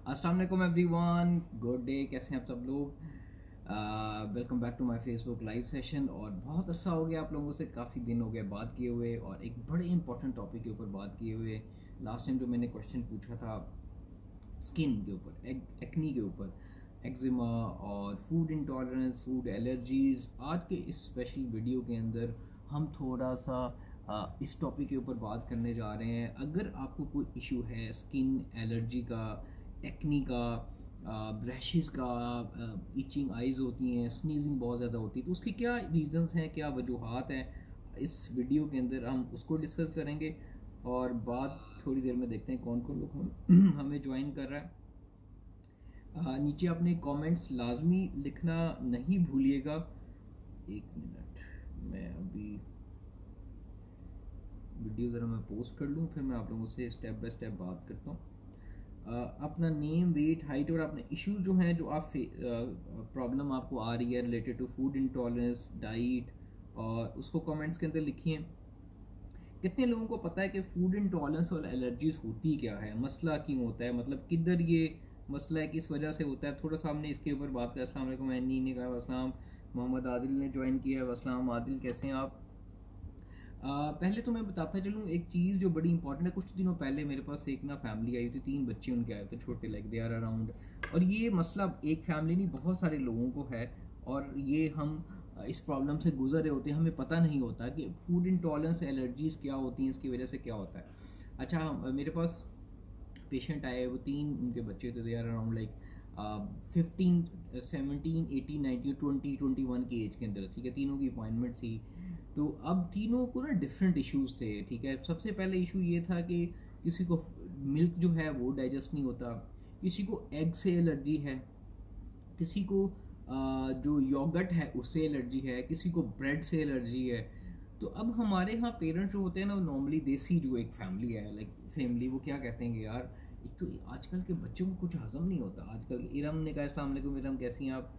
अस्सलाम वालेकुम everyone, good day. कैसे हैं आप सब लोग? Welcome back to my Facebook live session. और बहुत अच्छा हो गया आप लोगों से, काफ़ी दिन हो गए बात किए हुए और एक बड़े इंपॉर्टेंट टॉपिक के ऊपर बात किए हुए। लास्ट टाइम जो मैंने क्वेश्चन पूछा था स्किन के ऊपर, एक्नी के ऊपर, एक्जिमा और फूड इंटॉलरेंस, फूड एलर्जीज, आज के इस स्पेशल वीडियो के अंदर हम थोड़ा सा इस टॉपिक के ऊपर बात करने जा रहे हैं। अगर आपको कोई इशू है स्किन एलर्जी का, एक्नी का, रैशेस का, इचिंग आइज़ होती हैं, स्नीजिंग बहुत ज़्यादा होती है, तो उसके क्या रीजंस हैं, क्या वजूहात हैं, इस वीडियो के अंदर हम उसको डिस्कस करेंगे। और बात थोड़ी देर में देखते हैं कौन कौन लोग हम हमें ज्वाइन कर रहा है। नीचे अपने कमेंट्स लाजमी लिखना नहीं भूलिएगा। एक मिनट, मैं अभी वीडियो ज़रा मैं पोस्ट कर लूँ, फिर मैं आप लोगों से स्टेप बाय स्टेप बात करता हूँ। अपना नेम, वेट, हाइट और अपने इश्यूज जो हैं, जो आप प्रॉब्लम आपको आ रही है related to food intolerance, diet, और उसको कमेंट्स के अंदर लिखिए। कितने लोगों को पता है कि फूड इंटॉलरेंस और एलर्जीज होती क्या है, मसला क्यों होता है, मतलब किधर ये मसला है, किस वजह से होता है? थोड़ा सा हमने इसके ऊपर बात किया। अस्सलाम वालेकुम, एनी ने कहा अस्सलाम, मोहम्मद आदिल ने ज्वाइन किया है। अस्सलाम आदिल, कैसे हैं आप? पहले तो मैं बताता चलूँ एक चीज़ जो बड़ी इंपॉर्टेंट है। कुछ दिनों पहले मेरे पास एक ना फैमिली आई थी, 3 बच्चे उनके आए थे छोटे, लाइक दे आर अराउंड। और ये मसला एक फैमिली नहीं, बहुत सारे लोगों को है। और ये हम इस प्रॉब्लम से गुजर रहे होते हैं, हमें पता नहीं होता कि फूड इंटॉलरेंस, एलर्जीज क्या होती हैं, इसकी वजह से क्या होता है। अच्छा, मेरे पास पेशेंट आए, वो 3 उनके बच्चे थे, दे आर अराउंड लाइक 15, 17, 18, 19, 20, 21 की एज के अंदर, ठीक है। तीनों की अपॉइंटमेंट थी। तो अब तीनों को ना डिफरेंट इश्यूज थे, ठीक है। सबसे पहले इशू ये था कि किसी को मिल्क जो है वो डाइजेस्ट नहीं होता, किसी को एग से एलर्जी है, किसी को जो योगर्ट है उससे एलर्जी है, किसी को ब्रेड से एलर्जी है। तो अब हमारे यहाँ पेरेंट्स जो होते हैं ना, नॉर्मली देसी जो एक फैमिली है, लाइक फैमिली, वो क्या कहते हैं कि यार एक तो आजकल के बच्चों को कुछ हजम नहीं होता। आजकल इरम ने कहा, अस्सलाम वालेकुम इरम, कैसी हैं आप?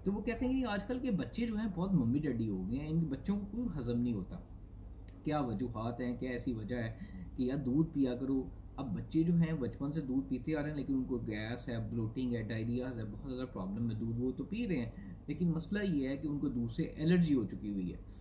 तो वो कहते हैं कि आजकल के बच्चे जो हैं बहुत मम्मी डैडी हो गए हैं, इन बच्चों को कोई हजम नहीं होता। क्या वजूहत हैं, क्या ऐसी वजह है कि यार दूध पिया करो। अब बच्चे जो हैं बचपन से दूध पीते आ रहे हैं, लेकिन उनको गैस है, ब्लोटिंग है, डायरिया है, बहुत ज़्यादा प्रॉब्लम है। दूध वो तो पी रहे हैं, लेकिन मसला ये है कि उनको दूध से एलर्जी हो चुकी हुई है।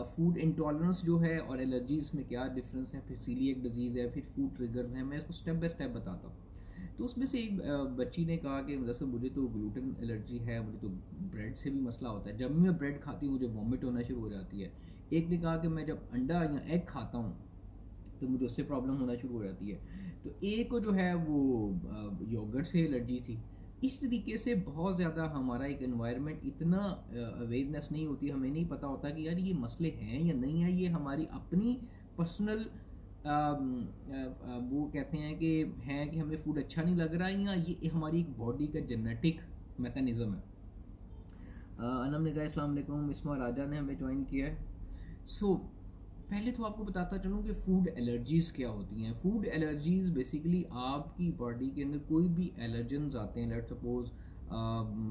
फूड इंटॉलरेंस जो है और एलर्जीज में क्या डिफरेंस है, फिर सीलिएक डिजीज़ है, फिर फूड ट्रिगर है, मैं इसको स्टेप बाय स्टेप बताता हूँ। तो उसमें से एक बच्ची ने कहा कि जैसे मुझे तो ग्लूटेन एलर्जी है, मुझे तो ब्रेड से भी मसला होता है, जब मैं ब्रेड खाती हूँ मुझे वॉमिट होना शुरू हो जाती है। एक ने कहा कि मैं जब अंडा या एग खाता हूँ तो मुझे उससे प्रॉब्लम होना शुरू हो जाती है। तो एक को जो है वो योगर्ट से एलर्जी थी। इस तरीके से बहुत ज़्यादा हमारा एक एनवायरनमेंट, इतना अवेयरनेस नहीं होती, हमें नहीं पता होता कि यार ये मसले हैं या नहीं है। ये हमारी अपनी पर्सनल वो कहते हैं कि है कि हमें फूड अच्छा नहीं लग रहा है, या ये हमारी एक बॉडी का जेनेटिक मैकेनिज्म है। अनम ने कहा अस्सलाम वालेकुम, इस्मा राजा ने हमें ज्वाइन किया है। सो पहले तो आपको बताता चलूँ कि फूड एलर्जीज क्या होती हैं। फूड एलर्जीज बेसिकली आपकी बॉडी के अंदर कोई भी एलर्जेंस आते हैं, लेट सपोज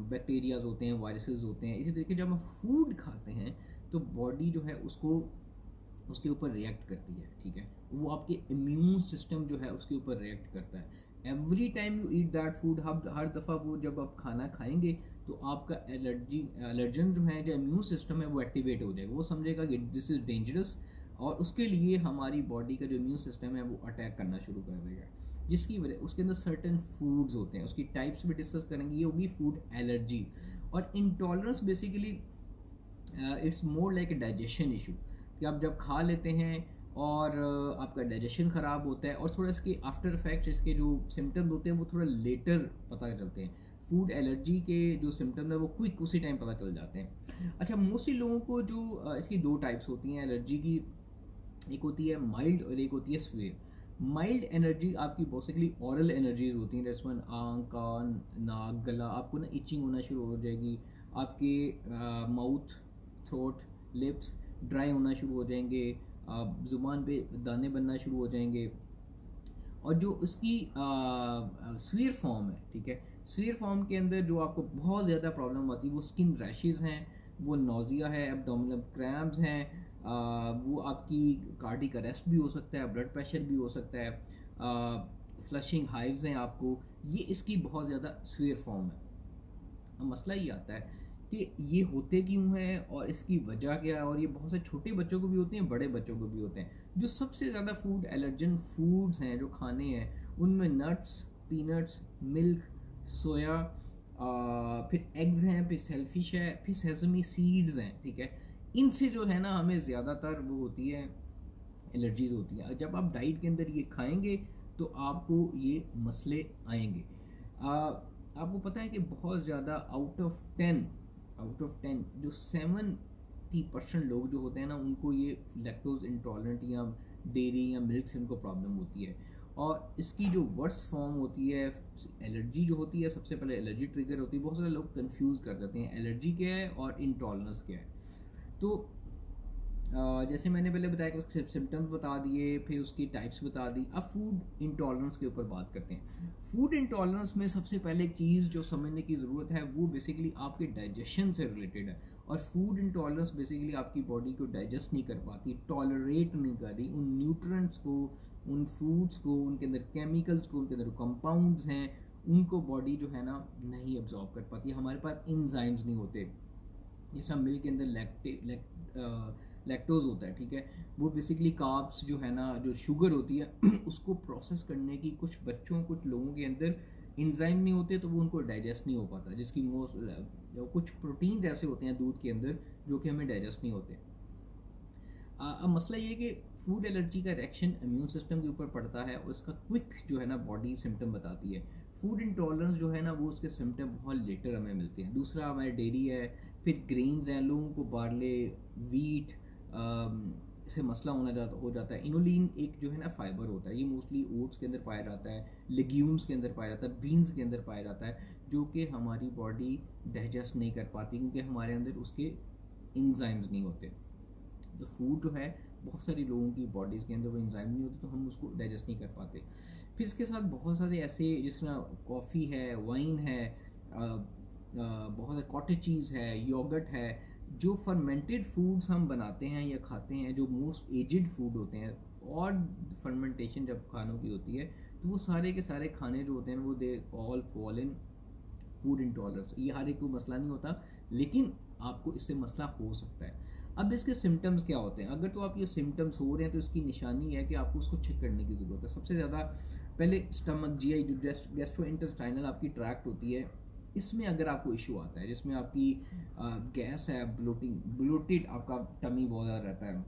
बैक्टीरियाज होते हैं, वायरसेस होते हैं, इसी तरीके जब हम फूड खाते हैं तो बॉडी जो है उसको उसके ऊपर रिएक्ट करती है, ठीक है। वो आपके इम्यून सिस्टम जो है उसके ऊपर रिएक्ट करता है। Every time you eat that food, हर दफ़ा वो जब आप खाना खाएंगे तो आपका एलर्जन जो है, जो इम्यून सिस्टम है, वो एक्टिवेट हो जाएगा। वो समझेगा कि दिस इज़ डेंजरस, और उसके लिए हमारी बॉडी का जो इम्यून सिस्टम है वो अटैक करना शुरू कर देगा। जिसकी वजह उसके अंदर सर्टेन फूड्स होते हैं, उसकी टाइप्स भी डिस्कस करेंगे। ये होगी फूड एलर्जी। और intolerance basically it's more like a digestion issue, कि आप जब खा लेते हैं और आपका डाइजेशन ख़राब होता है, और थोड़ा इसके आफ्टर इफेक्ट्स, इसके जो सिम्टम्स होते हैं वो थोड़ा लेटर पता चलते हैं। फूड एलर्जी के जो सिम्टम्स है वो क्विक उसी टाइम पता चल जाते हैं। अच्छा, मोस्टली लोगों को जो इसकी 2 टाइप्स होती हैं एलर्जी की, एक होती है माइल्ड और एक होती है स्वेयर। माइल्ड एनर्जी आपकी बेसिकली ऑरल एनर्जीज होती हैं, जैसे आंख, कान, नाक, गला, आपको ना इचिंग होना शुरू हो जाएगी। आपके माउथ, थ्रोट, लिप्स ड्राई होना शुरू हो जाएंगे, ज़ुबान पे दाने बनना शुरू हो जाएंगे। और जो उसकी स्वीयर फॉर्म है, ठीक है, स्वीयर फॉर्म के अंदर जो आपको बहुत ज़्यादा प्रॉब्लम आती है वो स्किन रैशेज हैं, वो नोजिया है, एब्डोमिनल क्रैम्प्स हैं, वो आपकी कार्डिक अरेस्ट भी हो सकता है, ब्लड प्रेशर भी हो सकता है, फ्लशिंग हाइव्स हैं आपको, ये इसकी बहुत ज़्यादा सीवियर फॉर्म है। अब मसला ये आता है कि ये होते क्यों हैं और इसकी वजह क्या है, और ये बहुत से छोटे बच्चों को भी होते हैं, बड़े बच्चों को भी होते हैं। जो सबसे ज़्यादा फूड एलर्जन फूड्स हैं जो खाने हैं, उनमें नट्स, पीनट्स, मिल्क, सोया, फिर एग्स हैं, फिर सेलफिश है, फिर सेसमी सीड्स हैं, ठीक है। इनसे जो है ना हमें ज़्यादातर वो होती है, एलर्जीज होती हैं। जब आप डाइट के अंदर ये खाएंगे तो आपको ये मसले आएंगे। आपको पता है कि बहुत ज़्यादा आउट ऑफ टेन जो 70% लोग जो होते हैं ना, उनको ये लैक्टोज इंटॉलरेंट या डेयरी या मिल्क से उनको प्रॉब्लम होती है। और इसकी जो वर्स्ट फॉर्म होती है एलर्जी जो होती है, सबसे पहले एलर्जी ट्रिगर होती है। बहुत सारे लोग कंफ्यूज कर देते हैं एलर्जी क्या है और इंटॉलरेंस क्या है। तो जैसे मैंने पहले बताया कि उसके सिम्टम्स बता दिए, फिर उसकी टाइप्स बता दी। अब फूड इंटॉलरेंस के ऊपर बात करते हैं। फूड इंटॉलरेंस में सबसे पहले एक चीज़ जो समझने की ज़रूरत है वो बेसिकली आपके डाइजेशन से रिलेटेड है। और फूड इंटॉलरेंस बेसिकली आपकी बॉडी को डाइजेस्ट नहीं कर पाती, टॉलरेट नहीं कर रही उन न्यूट्रिएंट्स को, उन फूड्स को, उनके अंदर केमिकल्स को, उनके अंदर कंपाउंड्स हैं, उनको बॉडी जो है ना नहीं एब्जॉर्ब कर पाती। हमारे पास इंजाइम्स नहीं होते। जैसा मिल्क के अंदर लैक्टोज होता है, ठीक है, वो बेसिकली कार्ब्स जो है ना, जो शुगर होती है उसको प्रोसेस करने की कुछ बच्चों, कुछ लोगों के अंदर इंजाइम नहीं होते, तो वो उनको डाइजेस्ट नहीं हो पाता। जिसकी कुछ प्रोटीन ऐसे होते हैं दूध के अंदर जो कि हमें डाइजेस्ट नहीं होते। अब मसला ये है कि फूड एलर्जी का रिएक्शन इम्यून सिस्टम के ऊपर पड़ता है और इसका क्विक जो है ना बॉडी सिम्टम बताती है। फूड इंटॉलरेंस जो है ना वो उसके सिम्टम बहुत लेटर हमें मिलते हैं। दूसरा हमारे डेयरी है, फिर ग्रेन्स हैं, लोगों को बार्ले, वीट से मसला हो जाता है। इनोलिन एक जो है ना फाइबर होता है, ये मोस्टली ओट्स के अंदर पाया जाता है, लेग्यूम्स के अंदर पाया जाता है, बीन्स के अंदर पाया जाता है, जो कि हमारी बॉडी डाइजेस्ट नहीं कर पाती क्योंकि हमारे अंदर उसके एंजाइम्स नहीं होते। तो फूड जो है बहुत सारी लोगों की बॉडीज़ के अंदर वो एंजाइम नहीं होते, तो हम उसको डाइजेस्ट नहीं कर पाते। फिर इसके साथ बहुत सारे ऐसे जिस तरह कॉफ़ी है, वाइन है, बहुत सारे कॉटेज चीज़ है, योगर्ट है, जो फर्मेंटेड फूड्स हम बनाते हैं या खाते हैं, जो मोस्ट एजिड फूड होते हैं, और फर्मेंटेशन जब खानों की होती है तो वो सारे के सारे खाने जो होते हैं वो they all fall in food intolerance. ये हर एक को मसला नहीं होता, लेकिन आपको इससे मसला हो सकता है। अब इसके सिम्टम्स क्या होते हैं? अगर तो आप ये सिम्टम्स हो रहे हैं तो इसकी निशानी है कि आपको उसको चेक करने की ज़रूरत है। सबसे ज़्यादा पहले स्टमक, जीआई जो गैस्ट्रोइंटेस्टाइनल आपकी ट्रैक्ट होती है, इसमें अगर आपको इशू आता है, जिसमें आपकी गैस है, ब्लोटेड आपका टमी बहुत ज़्यादा रहता है,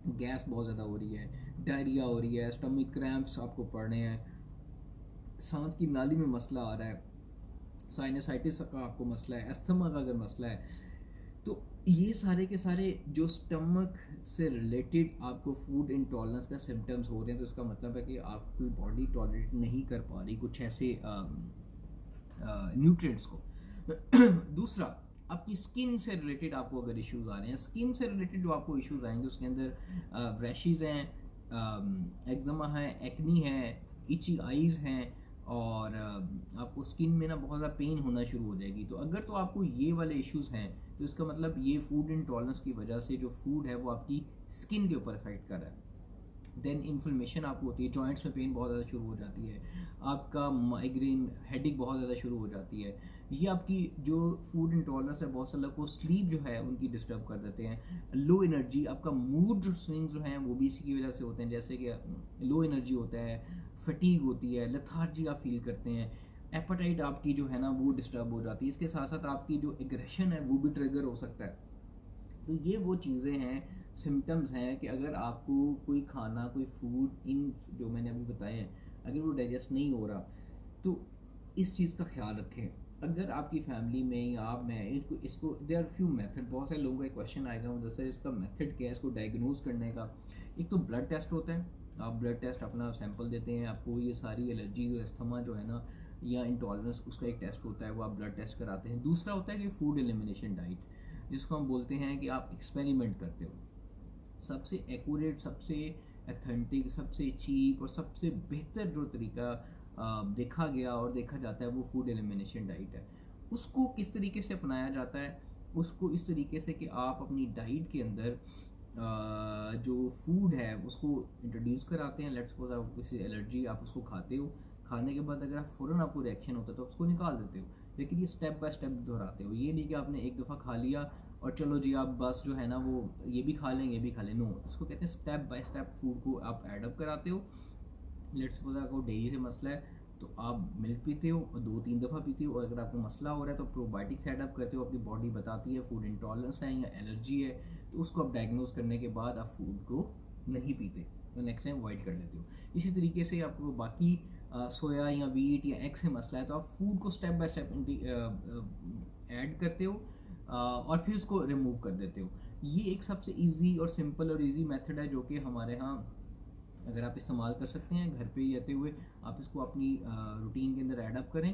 गैस बहुत ज़्यादा हो रही है, डायरिया हो रही है, स्टमक क्रैम्प्स आपको पड़ रहे हैं, सांस की नाली में मसला आ रहा है, साइनसाइटिस का आपको मसला है, अस्थमा का अगर मसला है, तो ये सारे के सारे जो स्टमक से रिलेटेड आपको फूड इंटॉलरेंस का सिम्टम्स हो रहे हैं, तो इसका मतलब है कि आपकी बॉडी टॉलरेट नहीं कर पा रही कुछ ऐसे न्यूट्रिएंट्स को। दूसरा, आपकी स्किन से रिलेटेड आपको अगर इश्यूज आ रहे हैं, स्किन से रिलेटेड जो आपको इश्यूज आएंगे उसके अंदर रैशेज हैं, एक्जिमा है, एक्नी है, इची आईज हैं, और आपको स्किन में ना बहुत ज़्यादा पेन होना शुरू हो जाएगी। तो अगर तो आपको ये वाले इश्यूज हैं तो इसका मतलब ये फूड इंटॉलरेंस की वजह से जो फूड है वो आपकी स्किन के ऊपर इफेक्ट कर रहा है। देन इन्फ्लेमेशन आपको होती है, जॉइंट्स में पेन बहुत ज़्यादा शुरू हो जाती है, आपका माइग्रेन, हेडेक बहुत ज़्यादा शुरू हो जाती है। ये आपकी जो फूड इंटॉलरेंस है बहुत सारे लोग को स्लीप जो है उनकी डिस्टर्ब कर देते हैं। लो एनर्जी, आपका मूड जो स्विंग्स जो हैं वो भी इसी की वजह से होते हैं, जैसे कि लो एनर्जी होता है, फटीग होती है, लेथार्जी आप फील करते हैं, एपेटाइट आपकी जो है ना वो डिस्टर्ब हो जाती है। इसके साथ साथ आपकी जो एग्रेशन है वो भी ट्रिगर हो सकता है। तो ये वो चीज़ें हैं, सिम्टम्स हैं कि अगर आपको कोई खाना, कोई फूड, इन जो मैंने अभी बताए हैं, अगर वो डाइजेस्ट नहीं हो रहा तो इस चीज़ का ख्याल रखें। अगर आपकी फैमिली में या आप में इसको देयर आर फ्यू मेथड, बहुत सारे लोगों का एक क्वेश्चन आएगा मुझे से इसका मेथड क्या है इसको डायग्नोज करने का। एक तो ब्लड टेस्ट होता है, आप ब्लड टेस्ट अपना सैंपल देते हैं, आपको ये सारी एलर्जी, अस्थमा जो है ना या इंटॉलरेंस, उसका एक टेस्ट होता है, वो आप ब्लड टेस्ट कराते हैं। दूसरा होता है कि फूड एलिमिनेशन डाइट, जिसको हम बोलते हैं कि आप एक्सपेरिमेंट करते हो। सबसे एक्यूरेट, सबसे अथेंटिक, सबसे चीप और सबसे बेहतर जो तरीका देखा गया और देखा जाता है वो फूड एलिमिनेशन डाइट है। उसको किस तरीके से अपनाया जाता है? उसको इस तरीके से कि आप अपनी डाइट के अंदर जो फूड है उसको इंट्रोड्यूस कराते हैं। लेट्स सपोज आप किसी एलर्जी, आप उसको खाते हो, खाने के बाद अगर आप फ़ौरन आपको रिएक्शन होता है तो उसको निकाल देते हो, लेकिन ये स्टेप बाय स्टेप दोहराते हो। ये नहीं कि आपने एक दफ़ा खा लिया और चलो जी आप बस जो है ना वो ये भी खा लें ये भी खा लें, नो, इसको कहते हैं स्टेप बाय स्टेप फूड को आप एडअप कराते हो। लेट्स सपोज आपको डेली से मसला है तो आप मिल्क पीते हो और 2-3 दफ़ा पीते हो, और अगर आपको मसला हो रहा है तो प्रोबायोटिक्स एडअप करते हो, अपनी बॉडी बताती है फूड इंटॉलरेंस है या एलर्जी है, तो उसको आप डायग्नोज करने के बाद आप फूड को नहीं पीते, तो नेक्स्ट टाइम अवॉइड कर लेते हो। इसी तरीके से आपको बाकी सोया या वीट या एग से मसला है तो आप फूड को स्टेप बाय स्टेप ऐड करते हो और फिर उसको रिमूव कर देते हो। ये एक सबसे इजी और सिंपल और इजी मेथड है जो कि हमारे यहाँ अगर आप इस्तेमाल कर सकते हैं घर पे ही रहते हुए, आप इसको अपनी रूटीन के अंदर एडअप करें।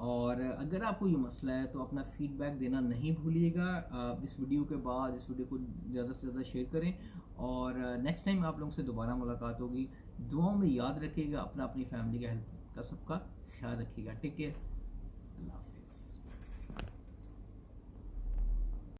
और अगर आपको ये मसला है तो अपना फीडबैक देना नहीं भूलिएगा। इस वीडियो के बाद इस वीडियो को ज़्यादा से ज़्यादा शेयर करें, और नेक्स्ट टाइम आप लोगों से दोबारा मुलाकात होगी। दुआओं में याद रखिएगा, अपना अपनी फैमिली का हेल्थ का सबका ख्याल रखिएगा। टेक केयर, अल्लाह हाफ़िज़।